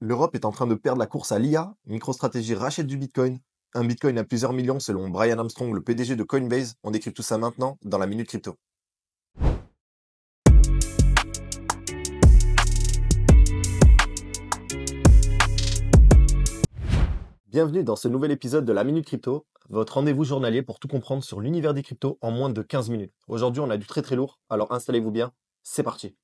L'Europe est en train de perdre la course à l'IA. MicroStrategy rachète du Bitcoin. Un Bitcoin à plusieurs millions selon Brian Armstrong, le PDG de Coinbase. On décrypte tout ça maintenant dans la Minute Crypto. Bienvenue dans ce nouvel épisode de la Minute Crypto, votre rendez-vous journalier pour tout comprendre sur l'univers des cryptos en moins de 15 minutes. Aujourd'hui, on a du très lourd, alors installez-vous bien, c'est parti.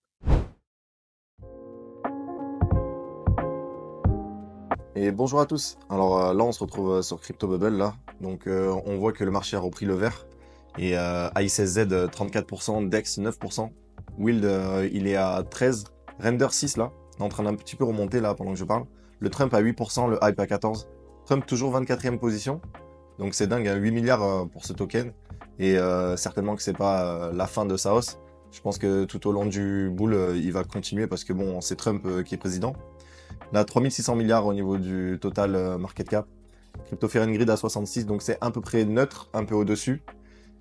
Et bonjour à tous. Alors là, on se retrouve sur Crypto Bubble là. Donc on voit que le marché a repris le vert. Et ICSZ 34%, DEX 9%. Wild il est à 13. Render 6 là. Il est en train d'un petit peu remonter là pendant que je parle. Le Trump à 8%, le Hype à 14%. Trump toujours 24e position. Donc c'est dingue, hein, 8 milliards pour ce token. Et certainement que c'est pas la fin de sa hausse. Je pense que tout au long du bull, il va continuer parce que bon, c'est Trump qui est président. Là, 3600 milliards au niveau du total market cap. Crypto Fear and Greed à 66, donc c'est à peu près neutre, un peu au-dessus.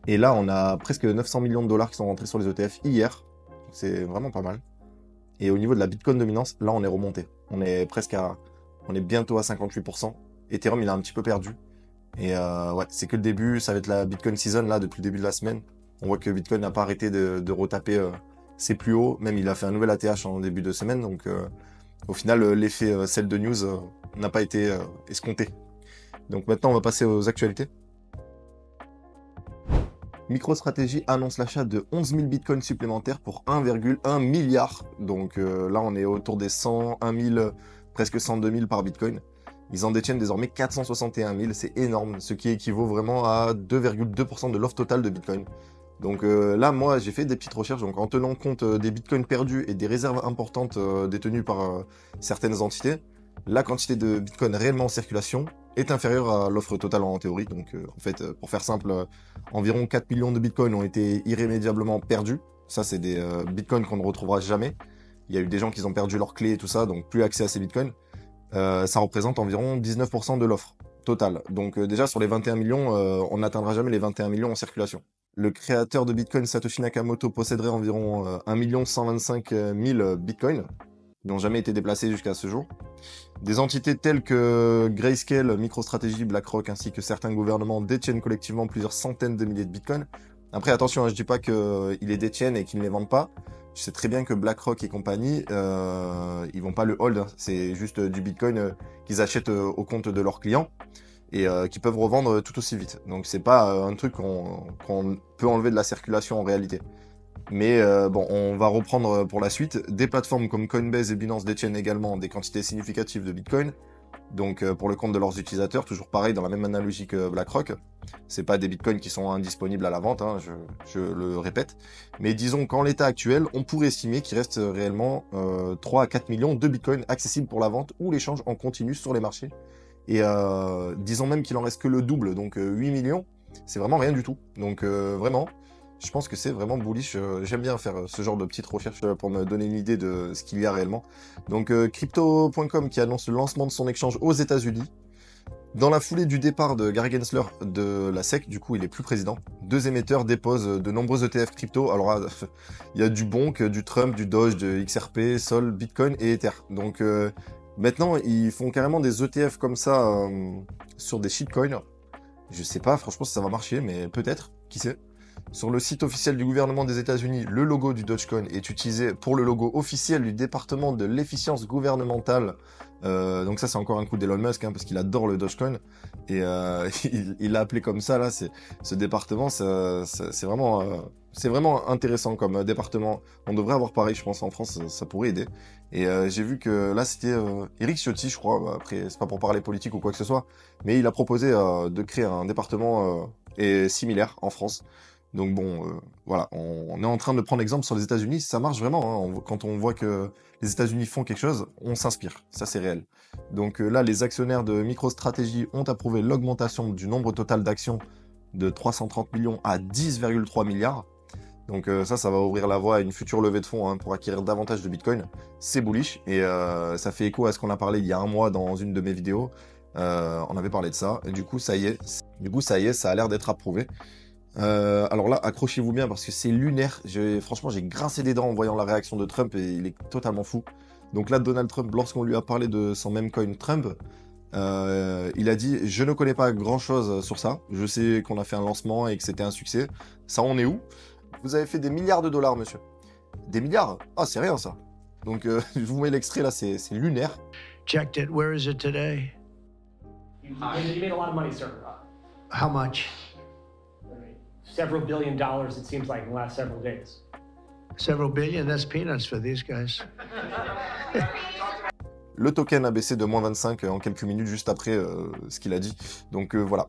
Et là, on a presque 900 millions de dollars qui sont rentrés sur les ETF hier. C'est vraiment pas mal. Et au niveau de la Bitcoin dominance, là, on est remonté. On est bientôt à 58%. Ethereum, il a un petit peu perdu. Et ouais, c'est que le début. Ça va être la Bitcoin season, là, depuis le début de la semaine. On voit que Bitcoin n'a pas arrêté de retaper ses plus hauts. Même, il a fait un nouvel ATH en début de semaine. Donc, au final, l'effet sell de news n'a pas été escompté. Donc maintenant, on va passer aux actualités. MicroStrategy annonce l'achat de 11 000 bitcoins supplémentaires pour 1,1 milliard. Donc là, on est autour des 101 000, presque 102 000 par bitcoin. Ils en détiennent désormais 461 000, c'est énorme, ce qui équivaut vraiment à 2,2% de l'offre totale de bitcoin. Donc là, moi, j'ai fait des petites recherches. Donc en tenant compte des bitcoins perdus et des réserves importantes détenues par certaines entités, la quantité de bitcoin réellement en circulation est inférieure à l'offre totale en théorie. Donc en fait, pour faire simple, environ 4 millions de bitcoins ont été irrémédiablement perdus. Ça, c'est des bitcoins qu'on ne retrouvera jamais. Il y a eu des gens qui ont perdu leurs clés et tout ça, donc plus accès à ces bitcoins. Ça représente environ 19% de l'offre totale. Donc déjà, sur les 21 millions, on n'atteindra jamais les 21 millions en circulation. Le créateur de Bitcoin, Satoshi Nakamoto, posséderait environ 1 125 000 bitcoins. Ils n'ont jamais été déplacés jusqu'à ce jour. Des entités telles que Grayscale, MicroStrategy, BlackRock ainsi que certains gouvernements détiennent collectivement plusieurs centaines de milliers de bitcoins. Après, attention, hein, je dis pas qu'ils les détiennent et qu'ils ne les vendent pas. Je sais très bien que BlackRock et compagnie, ils vont pas le hold. Hein. C'est juste du bitcoin qu'ils achètent au compte de leurs clients et qui peuvent revendre tout aussi vite. Donc c'est pas un truc qu'on peut enlever de la circulation en réalité. Mais bon, on va reprendre pour la suite. Des plateformes comme Coinbase et Binance détiennent également des quantités significatives de Bitcoin. Donc pour le compte de leurs utilisateurs, toujours pareil, dans la même analogie que BlackRock. C'est pas des Bitcoins qui sont indisponibles à la vente, hein, je le répète. Mais disons qu'en l'état actuel, on pourrait estimer qu'il reste réellement 3 à 4 millions de Bitcoins accessibles pour la vente ou l'échange en continu sur les marchés. Et disons même qu'il en reste que le double, donc 8 millions, c'est vraiment rien du tout. Donc vraiment, je pense que c'est vraiment bullish. J'aime bien faire ce genre de petites recherches pour me donner une idée de ce qu'il y a réellement. Donc Crypto.com qui annonce le lancement de son exchange aux États-Unis. Dans la foulée du départ de Gary Gensler de la SEC, du coup il est plus président, deux émetteurs déposent de nombreux ETF crypto. Alors il y a du Bonk, du Trump, du Doge, de XRP, Sol, Bitcoin et Ether. Donc maintenant ils font carrément des ETF comme ça sur des shitcoins. Je sais pas franchement si ça va marcher, mais peut-être, qui sait. Sur le site officiel du gouvernement des États-Unis, le logo du Dogecoin est utilisé pour le logo officiel du département de l'efficience gouvernementale. Donc ça, c'est encore un coup d'Elon Musk, hein, parce qu'il adore le Dogecoin. Et il l'a appelé comme ça, là, ce département, c'est vraiment intéressant comme département. On devrait avoir pareil, je pense, en France, ça pourrait aider. Et j'ai vu que là, c'était Eric Ciotti, je crois. Après, c'est pas pour parler politique ou quoi que ce soit, mais il a proposé de créer un département similaire en France. Donc bon, voilà, on est en train de prendre l'exemple sur les États-Unis, ça marche vraiment. Hein. Quand on voit que les États-Unis font quelque chose, on s'inspire, ça c'est réel. Donc là, les actionnaires de MicroStrategy ont approuvé l'augmentation du nombre total d'actions de 330 millions à 10,3 milliards. Donc ça va ouvrir la voie à une future levée de fonds hein, pour acquérir davantage de Bitcoin. C'est bullish et ça fait écho à ce qu'on a parlé il y a un mois dans une de mes vidéos. On avait parlé de ça et du coup ça y est, ça a l'air d'être approuvé. Alors là, accrochez-vous bien parce que c'est lunaire. Franchement, j'ai grincé des dents en voyant la réaction de Trump et il est totalement fou. Donc là, Donald Trump, lorsqu'on lui a parlé de son meme coin Trump, il a dit: je ne connais pas grand chose sur ça, je sais qu'on a fait un lancement et que c'était un succès. Ça en est où? Vous avez fait des milliards de dollars, monsieur. Des milliards? Ah, c'est rien ça. Donc je vous mets l'extrait là, c'est lunaire. Checked it. Where is it today? You made a lot of money, sir. How much? Several $billion, it seems like, in the last several days. Several billion? That's peanuts for these guys. Le token a baissé de moins 25 en quelques minutes juste après ce qu'il a dit. Donc voilà.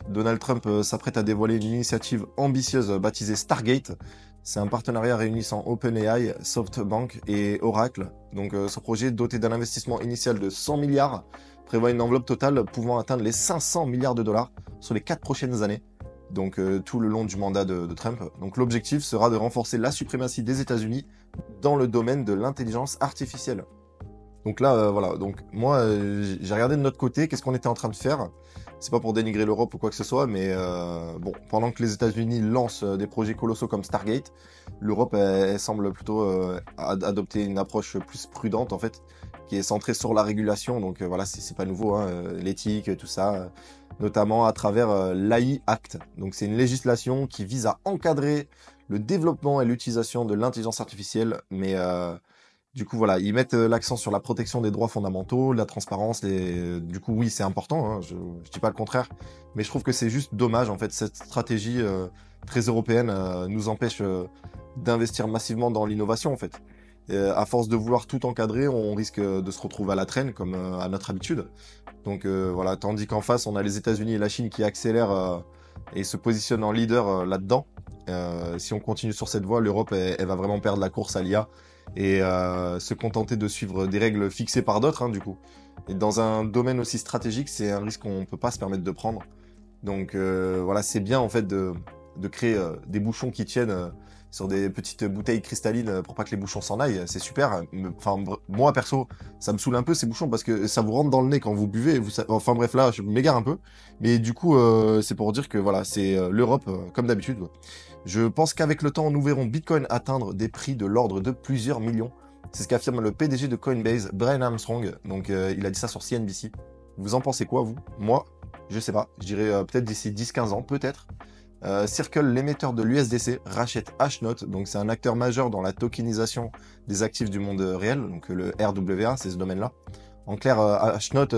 Donald Trump s'apprête à dévoiler une initiative ambitieuse baptisée Stargate. C'est un partenariat réunissant OpenAI, SoftBank et Oracle. Donc ce projet, doté d'un investissement initial de 100 milliards, prévoit une enveloppe totale pouvant atteindre les 500 milliards de dollars sur les 4 prochaines années. Donc tout le long du mandat de Trump. Donc l'objectif sera de renforcer la suprématie des États-Unis dans le domaine de l'intelligence artificielle. Donc là, voilà. Donc moi, j'ai regardé de notre côté, qu'est-ce qu'on était en train de faire. C'est pas pour dénigrer l'Europe ou quoi que ce soit, mais bon, pendant que les États-Unis lancent des projets colossaux comme Stargate, l'Europe, elle semble plutôt adopter une approche plus prudente, en fait, qui est centrée sur la régulation. Donc voilà, c'est pas nouveau, hein, l'éthique, tout ça, notamment à travers l'AI Act. Donc c'est une législation qui vise à encadrer le développement et l'utilisation de l'intelligence artificielle, mais du coup, voilà, ils mettent l'accent sur la protection des droits fondamentaux, la transparence. Du coup, oui, c'est important, hein, je dis pas le contraire, mais je trouve que c'est juste dommage, en fait, cette stratégie très européenne nous empêche d'investir massivement dans l'innovation, en fait. À force de vouloir tout encadrer, on risque de se retrouver à la traîne, comme à notre habitude. Donc voilà, tandis qu'en face, on a les États-Unis et la Chine qui accélèrent et se positionnent en leader là-dedans. Si on continue sur cette voie, l'Europe, elle va vraiment perdre la course à l'IA et se contenter de suivre des règles fixées par d'autres, hein, du coup. Et dans un domaine aussi stratégique, c'est un risque qu'on ne peut pas se permettre de prendre. Donc voilà, c'est bien en fait de créer des bouchons qui tiennent sur des petites bouteilles cristallines pour pas que les bouchons s'en aillent. C'est super. Enfin, moi perso, ça me saoule un peu ces bouchons parce que ça vous rentre dans le nez quand vous buvez. Enfin bref, là, je m'égare un peu. Mais du coup, c'est pour dire que voilà, c'est l'Europe comme d'habitude. Je pense qu'avec le temps, nous verrons Bitcoin atteindre des prix de l'ordre de plusieurs millions. C'est ce qu'affirme le PDG de Coinbase, Brian Armstrong. Donc il a dit ça sur CNBC. Vous en pensez quoi, vous? Moi, je sais pas. Je dirais peut-être d'ici 10-15 ans, peut-être. Circle, l'émetteur de l'USDC, rachète Hashnote. Donc c'est un acteur majeur dans la tokenisation des actifs du monde réel. Donc le RWA, c'est ce domaine-là. En clair, Hashnote...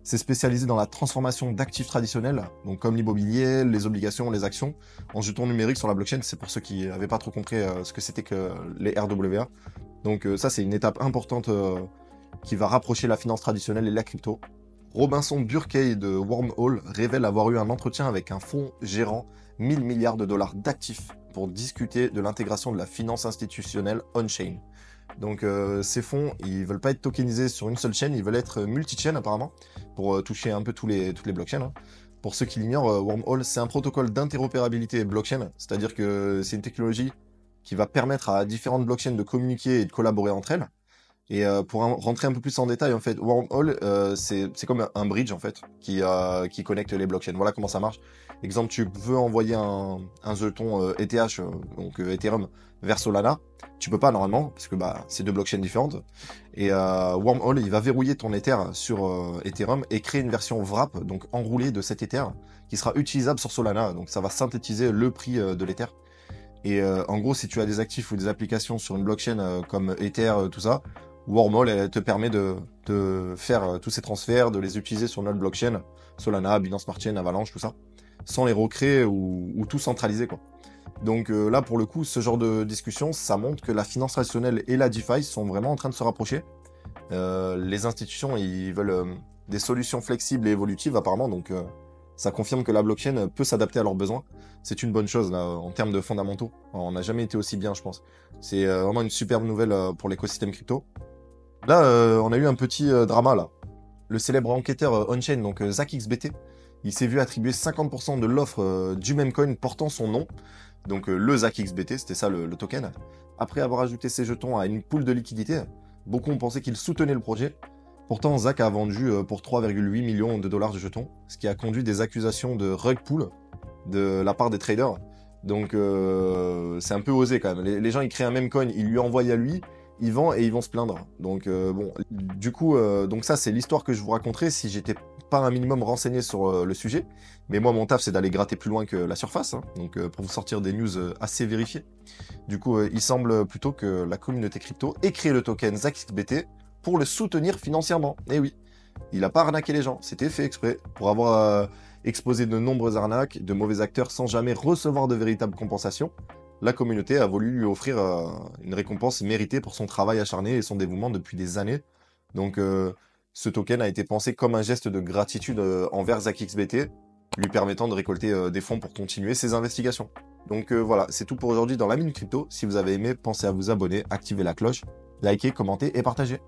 c'est spécialisé dans la transformation d'actifs traditionnels, donc comme l'immobilier, les obligations, les actions, en jetons numériques sur la blockchain. C'est pour ceux qui n'avaient pas trop compris ce que c'était que les RWA. Donc ça, c'est une étape importante qui va rapprocher la finance traditionnelle et la crypto. Robinson Burkey de Wormhole révèle avoir eu un entretien avec un fonds gérant 1000 milliards de dollars d'actifs pour discuter de l'intégration de la finance institutionnelle on-chain. Donc ces fonds, ils veulent pas être tokenisés sur une seule chaîne, ils veulent être multi-chain apparemment, pour toucher un peu toutes les blockchains. Hein. Pour ceux qui l'ignorent, Wormhole, c'est un protocole d'interopérabilité blockchain, c'est-à-dire que c'est une technologie qui va permettre à différentes blockchains de communiquer et de collaborer entre elles. Et pour rentrer un peu plus en détail, en fait, Wormhole, c'est comme un bridge, en fait, qui connecte les blockchains. Voilà comment ça marche. Exemple, tu veux envoyer un jeton ETH, donc Ethereum, vers Solana. Tu peux pas, normalement, parce que bah, c'est deux blockchains différentes. Et Wormhole, il va verrouiller ton Ether sur Ethereum et créer une version wrap, donc enroulée de cet Ether, qui sera utilisable sur Solana. Donc ça va synthétiser le prix de l'Ether. Et en gros, si tu as des actifs ou des applications sur une blockchain comme Ether, tout ça, Wormhole, elle te permet de faire tous ces transferts, de les utiliser sur notre blockchain, Solana, Binance Smart Chain, Avalanche, tout ça, sans les recréer ou tout centraliser, quoi. Donc là, pour le coup, ce genre de discussion, ça montre que la finance traditionnelle et la DeFi sont vraiment en train de se rapprocher. Les institutions, ils veulent des solutions flexibles et évolutives, apparemment, donc ça confirme que la blockchain peut s'adapter à leurs besoins. C'est une bonne chose, là, en termes de fondamentaux. On n'a jamais été aussi bien, je pense. C'est vraiment une superbe nouvelle pour l'écosystème crypto. Là, on a eu un petit drama, là. Le célèbre enquêteur on-chain, donc ZachXBT, il s'est vu attribuer 50% de l'offre du même coin portant son nom. Donc le ZachXBT, c'était ça le token. Après avoir ajouté ses jetons à une pool de liquidité, beaucoup ont pensé qu'il soutenait le projet. Pourtant, Zach a vendu pour 3,8 millions de dollars de jetons, ce qui a conduit des accusations de rug pull de la part des traders. Donc c'est un peu osé quand même. Les gens, ils créent un même coin, ils lui envoient à lui, ils vendent et ils vont se plaindre. Donc bon, du coup, donc ça c'est l'histoire que je vous raconterai si j'étais pas un minimum renseigné sur le sujet. Mais moi mon taf c'est d'aller gratter plus loin que la surface, hein, donc pour vous sortir des news assez vérifiées. Du coup, il semble plutôt que la communauté crypto ait créé le token ZachXBT pour le soutenir financièrement. Et oui, il a pas arnaqué les gens, c'était fait exprès pour avoir exposé de nombreuses arnaques, de mauvais acteurs sans jamais recevoir de véritable compensation. La communauté a voulu lui offrir une récompense méritée pour son travail acharné et son dévouement depuis des années. Donc ce token a été pensé comme un geste de gratitude envers ZachXBT, lui permettant de récolter des fonds pour continuer ses investigations. Donc voilà, c'est tout pour aujourd'hui dans la Minute Crypto. Si vous avez aimé, pensez à vous abonner, activer la cloche, liker, commenter et partager.